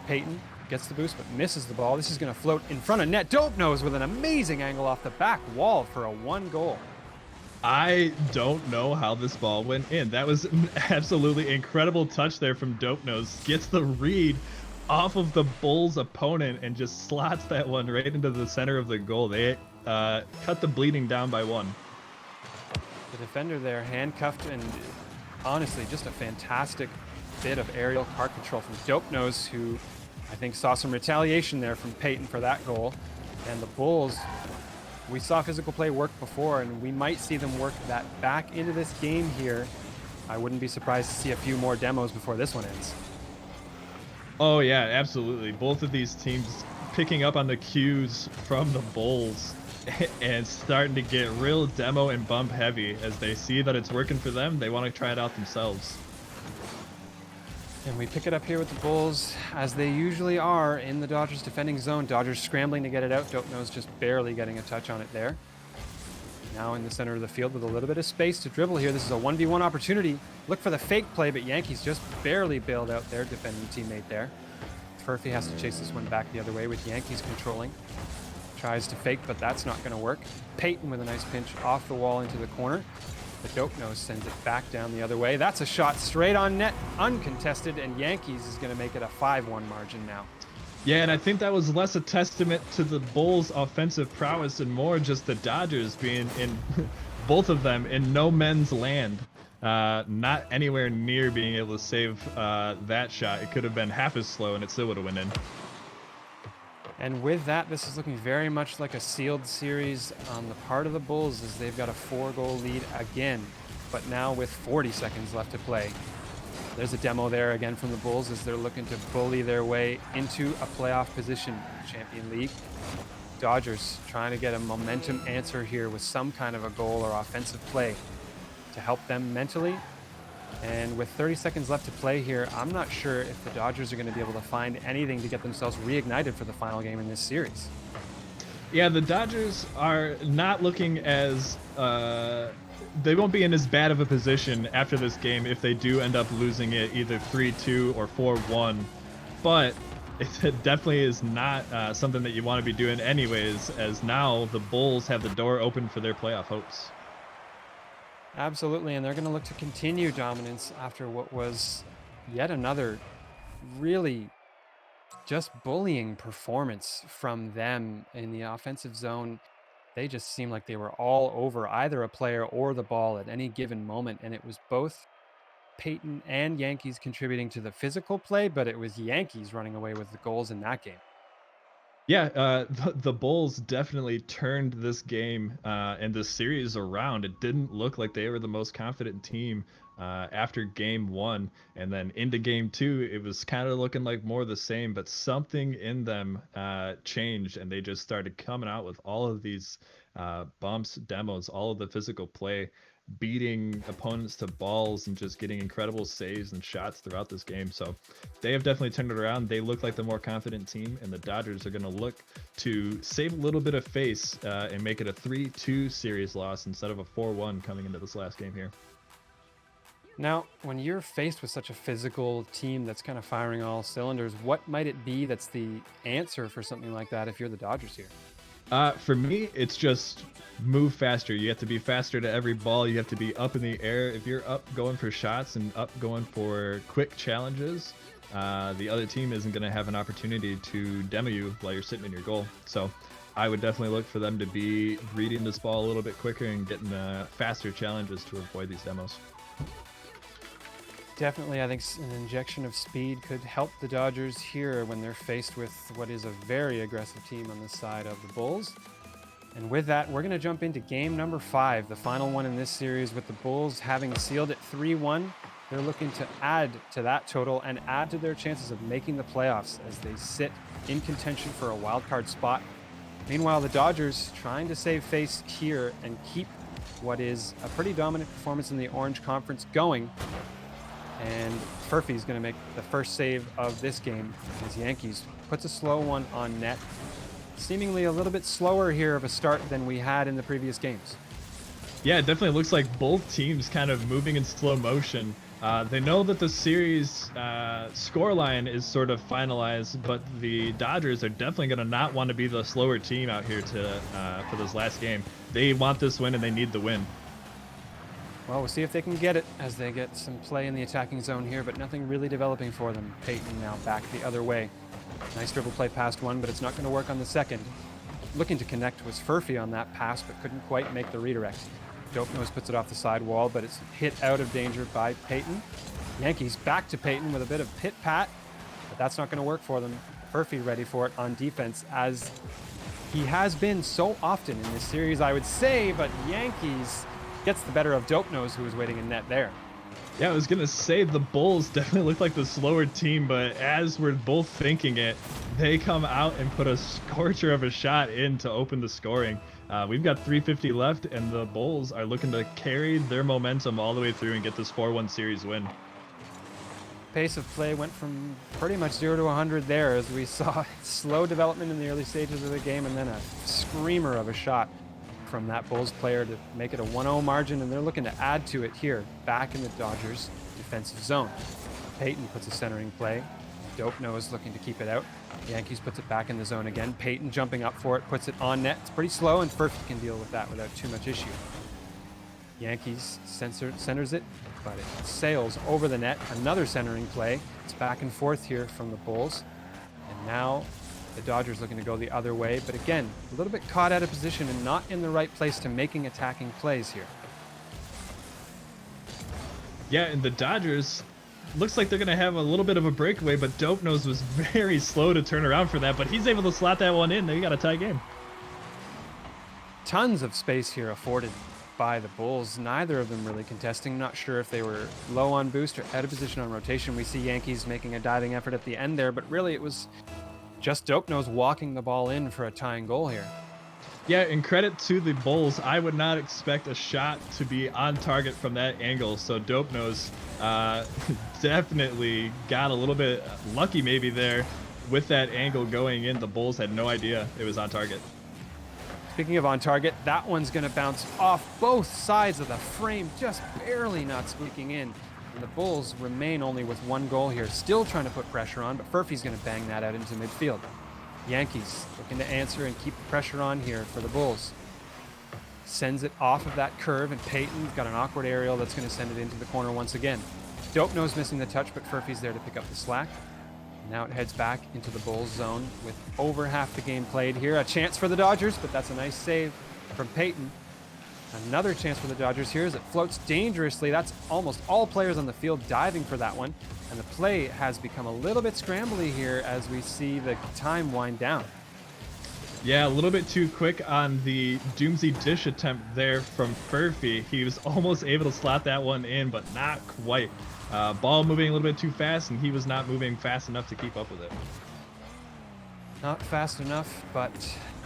[SPEAKER 1] Peyton gets the boost but misses the ball. This is going to float in front of net. Dope Nose with an amazing angle off the back wall for a 1-goal.
[SPEAKER 2] I don't know how this ball went in. That was an absolutely incredible touch there from Dope Nose. Gets the read off of the Bulls' opponent and just slots that one right into the center of the goal. They cut the bleeding down by 1.
[SPEAKER 1] The defender there handcuffed, and honestly just a fantastic bit of aerial card control from Dope Nose, who I think saw some retaliation there from Peyton for that goal. And the Bulls, we saw physical play work before, and we might see them work that back into this game here. I wouldn't be surprised to see a few more demos before this one ends.
[SPEAKER 2] Oh yeah, absolutely. Both of these teams picking up on the cues from the Bulls and starting to get real demo and bump heavy. As they see that it's working for them, they want to try it out themselves.
[SPEAKER 1] And we pick it up here with the Bulls, as they usually are, in the Dodgers defending zone. Dodgers scrambling to get it out. Dope Nose just barely getting a touch on it there. Now in the center of the field with a little bit of space to dribble here. This is a 1v1 opportunity. Look for the fake play, but Yankees just barely bailed out their defending teammate there. Furphy has to chase this one back the other way with Yankees controlling. Tries to fake, but that's not going to work. Peyton with a nice pinch off the wall into the corner. The Dope Nose sends it back down the other way. That's a shot straight on net, uncontested, and Yankees is going to make it a 5-1 margin now.
[SPEAKER 2] Yeah, and I think that was less a testament to the Bulls' offensive prowess and more just the Dodgers being in, both of them, in no man's land. Not anywhere near being able to save that shot. It could have been half as slow, and it still would have went in.
[SPEAKER 1] And with that, this is looking very much like a sealed series on the part of the Bulls, as they've got a 4-goal lead again, but now with 40 seconds left to play. There's a demo there again from the Bulls as they're looking to bully their way into a playoff position in the Champion League. Dodgers trying to get a momentum answer here with some kind of a goal or offensive play to help them mentally. And with 30 seconds left to play here, I'm not sure if the Dodgers are going to be able to find anything to get themselves reignited for the final game in this series.
[SPEAKER 2] Yeah, the Dodgers are not looking as... they won't be in as bad of a position after this game if they do end up losing it either 3-2 or 4-1. But it definitely is not something that you want to be doing anyways, as now the Bulls have the door open for their playoff hopes.
[SPEAKER 1] Absolutely, and they're going to look to continue dominance after what was yet another really just bullying performance from them in the offensive zone. They just seemed like they were all over either a player or the ball at any given moment, and it was both Peyton and Yankees contributing to the physical play, but it was Yankees running away with the goals in that game.
[SPEAKER 2] Yeah, the Bulls definitely turned this game and this series around. It didn't look like they were the most confident team after game one, and then into game two, it was kind of looking like more of the same, but something in them changed, and they just started coming out with all of these bumps, demos, all of the physical play, beating opponents to balls and just getting incredible saves and shots throughout this game. So they have definitely turned it around. They look like the more confident team, and the Dodgers are going to look to save a little bit of face and make it a 3-2 series loss instead of a 4-1 coming into this last game here.
[SPEAKER 1] Now, when you're faced with such a physical team that's kind of firing all cylinders, what might it be that's the answer for something like that if you're the Dodgers here?
[SPEAKER 2] For me, it's just move faster. You have to be faster to every ball. You have to be up in the air. If you're up going for shots and up going for quick challenges, the other team isn't going to have an opportunity to demo you while you're sitting in your goal. So I would definitely look for them to be reading this ball a little bit quicker and getting faster challenges to avoid these demos.
[SPEAKER 1] Definitely, I think an injection of speed could help the Dodgers here when they're faced with what is a very aggressive team on the side of the Bulls. And with that, we're going to jump into game number 5, the final one in this series, with the Bulls having sealed it 3-1. They're looking to add to that total and add to their chances of making the playoffs as they sit in contention for a wild card spot. Meanwhile, the Dodgers trying to save face here and keep what is a pretty dominant performance in the Orange Conference going. And Furphy's going to make the first save of this game as Yankees puts a slow one on net. Seemingly a little bit slower here of a start than we had in the previous games.
[SPEAKER 2] Yeah, it definitely looks like both teams kind of moving in slow motion. They know that the series scoreline is sort of finalized, but the Dodgers are definitely going to not want to be the slower team out here for this last game. They want this win, and they need the win.
[SPEAKER 1] Well, we'll see if they can get it as they get some play in the attacking zone here, but nothing really developing for them. Peyton now back the other way. Nice dribble play past one, but it's not going to work on the second. Looking to connect was Furphy on that pass, but couldn't quite make the redirect. Dopenose puts it off the side wall, but it's hit out of danger by Peyton. Yankees back to Peyton with a bit of pit-pat, but that's not going to work for them. Furphy ready for it on defense, as he has been so often in this series, I would say, but Yankees gets the better of Dopenose, who was waiting in net there.
[SPEAKER 2] Yeah, I was going to say the Bulls definitely look like the slower team, but as we're both thinking it, they come out and put a scorcher of a shot in to open the scoring. We've got 3:50 left, and the Bulls are looking to carry their momentum all the way through and get this 4-1 series win.
[SPEAKER 1] Pace of play went from pretty much 0 to 100 there, as we saw slow development in the early stages of the game, and then a screamer of a shot from that Bulls player to make it a 1-0 margin, and they're looking to add to it here, back in the Dodgers' defensive zone. Peyton puts a centering play. Dopenose looking to keep it out. Yankees puts it back in the zone again. Peyton jumping up for it, puts it on net. It's pretty slow, and Furphy can deal with that without too much issue. Yankees centers it, but it sails over the net. Another centering play. It's back and forth here from the Bulls. And now the Dodgers looking to go the other way, but again, a little bit caught out of position and not in the right place to making attacking plays here.
[SPEAKER 2] Yeah, and the Dodgers looks like they're going to have a little bit of a breakaway, but Dopenose was very slow to turn around for that, but he's able to slot that one in. There you got a tie game.
[SPEAKER 1] Tons of space here afforded by the Bulls. Neither of them really contesting. Not sure if they were low on boost or out of position on rotation. We see Yankees making a diving effort at the end there, but really it was just Dopenose walking the ball in for a tying goal here.
[SPEAKER 2] Yeah, and credit to the Bulls. I would not expect a shot to be on target from that angle, so Dopenose definitely got a little bit lucky maybe there with that angle going in. The Bulls had no idea it was on target.
[SPEAKER 1] Speaking of on target, that one's going to bounce off both sides of the frame, just barely not squeaking in. And the Bulls remain only with 1 goal here, still trying to put pressure on, but Furphy's going to bang that out into midfield. Yankees looking to answer and keep the pressure on here for the Bulls. Sends it off of that curve, and Peyton's got an awkward aerial that's going to send it into the corner once again. Dopenose missing the touch, but Furphy's there to pick up the slack. Now it heads back into the Bulls zone with over half the game played here. A chance for the Dodgers, but that's a nice save from Peyton. Another chance for the Dodgers here as it floats dangerously. That's almost all players on the field diving for that one. And the play has become a little bit scrambly here as we see the time wind down.
[SPEAKER 2] Yeah, a little bit too quick on the Doomsy Dish attempt there from Furphy. He was almost able to slot that one in, but not quite. Ball moving a little bit too fast, and he was not moving fast enough to keep up with it.
[SPEAKER 1] Not fast enough, but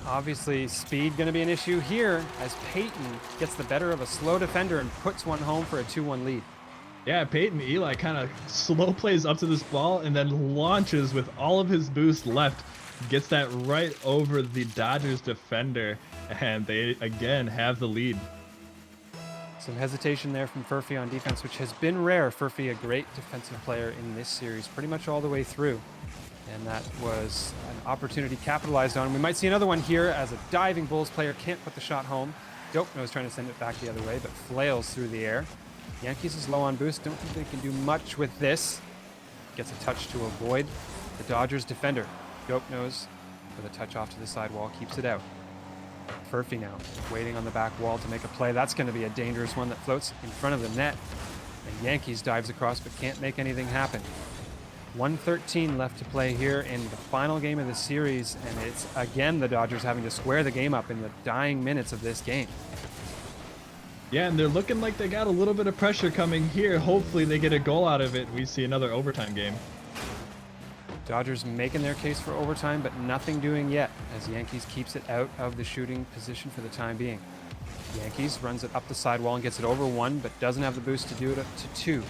[SPEAKER 1] obviously speed going to be an issue here as Peyton gets the better of a slow defender and puts one home for a 2-1 lead.
[SPEAKER 2] Yeah, Peyton Eli kind of slow plays up to this ball and then launches with all of his boost left. Gets that right over the Dodgers defender, and they again have the lead.
[SPEAKER 1] Some hesitation there from Furphy on defense, which has been rare. Furphy, a great defensive player in this series, pretty much all the way through. And that was an opportunity capitalized on. We might see another one here as a diving Bulls player can't put the shot home. Dope knows trying to send it back the other way, but flails through the air. Yankees is low on boost. Don't think they can do much with this. Gets a touch to avoid the Dodgers defender. Dope knows with a touch off to the sidewall, keeps it out. Furphy now waiting on the back wall to make a play. That's going to be a dangerous one that floats in front of the net. And Yankees dives across but can't make anything happen. 1:13 left to play here in the final game of the series, and it's again the Dodgers having to square the game up in the dying minutes of this game.
[SPEAKER 2] Yeah, and they're looking like they got a little bit of pressure coming here. Hopefully they get a goal out of it. We see another overtime game.
[SPEAKER 1] Dodgers making their case for overtime, but nothing doing yet as Yankees keeps it out of the shooting position for the time being. Yankees runs it up the sidewall and gets it over one, but doesn't have the boost to do it up to two.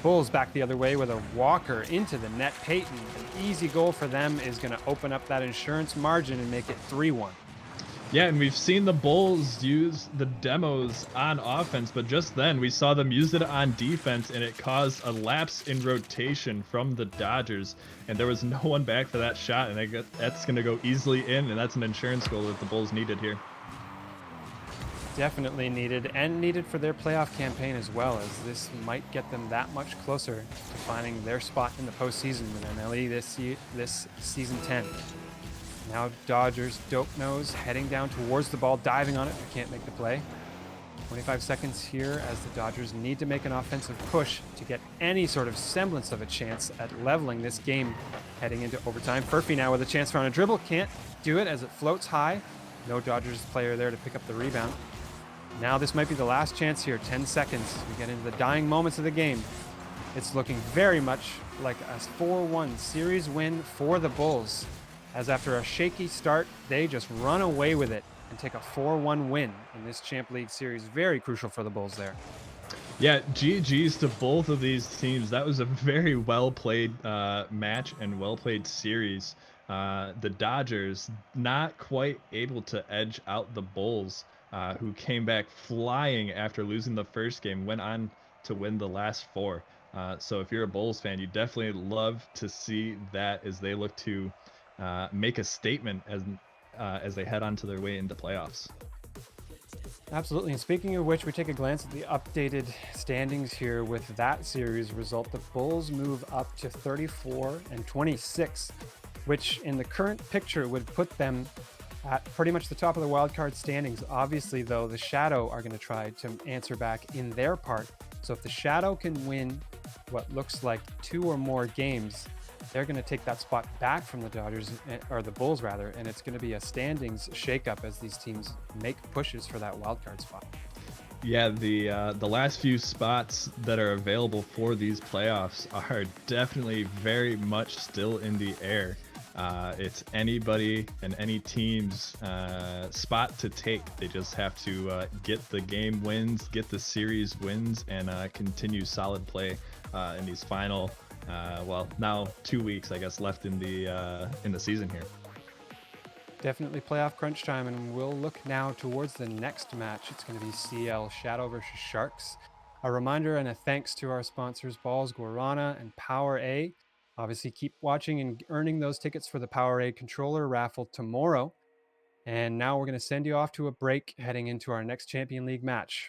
[SPEAKER 1] Bulls back the other way with a walker into the net. Peyton, an easy goal for them, is going to open up that insurance margin and make it 3-1.
[SPEAKER 2] Yeah, and we've seen the Bulls use the demos on offense, but just then we saw them use it on defense, and it caused a lapse in rotation from the Dodgers, and there was no one back for that shot, and that's going to go easily in, and that's an insurance goal that the Bulls needed here.
[SPEAKER 1] Definitely needed, and needed for their playoff campaign as well, as this might get them that much closer to finding their spot in the postseason with MLE this season 10. Now Dodgers dope nose heading down towards the ball, diving on it, but can't make the play. 25 seconds here as the Dodgers need to make an offensive push to get any sort of semblance of a chance at leveling this game heading into overtime. Furphy now with a chance for on a dribble, can't do it as it floats high. No Dodgers player there to pick up the rebound. Now this might be the last chance here. 10 seconds. We get into the dying moments of the game. It's looking very much like a 4-1 series win for the Bulls, as after a shaky start, they just run away with it and take a 4-1 win in this Champ League series. Very crucial for the Bulls there.
[SPEAKER 2] Yeah, GG's to both of these teams. That was a very well played match and well played series. The Dodgers not quite able to edge out the Bulls, who came back flying after losing the first game, went on to win the last four. So if you're a Bulls fan, you definitely love to see that as they look to make a statement as they head on to their way into playoffs.
[SPEAKER 1] Absolutely. And speaking of which, we take a glance at the updated standings here with that series result. The Bulls move up to 34 and 26, which in the current picture would put them at pretty much the top of the wild card standings. Obviously, though, the Shadow are going to try to answer back in their part. So if the Shadow can win what looks like 2 or more games, they're going to take that spot back from the Dodgers, or the Bulls rather, and it's going to be a standings shakeup as these teams make pushes for that wild card spot.
[SPEAKER 2] Yeah, the last few spots that are available for these playoffs are definitely very much still in the air. It's anybody and any team's spot to take. They just have to get the game wins, get the series wins, and continue solid play in these final, now 2 weeks, I guess, left in the season here.
[SPEAKER 1] Definitely playoff crunch time, and we'll look now towards the next match. It's going to be CL Shadow versus Sharks. A reminder and a thanks to our sponsors, Balls Guarana and Power A. Obviously, keep watching and earning those tickets for the Power A controller raffle tomorrow. And now we're going to send you off to a break heading into our next Champion League match.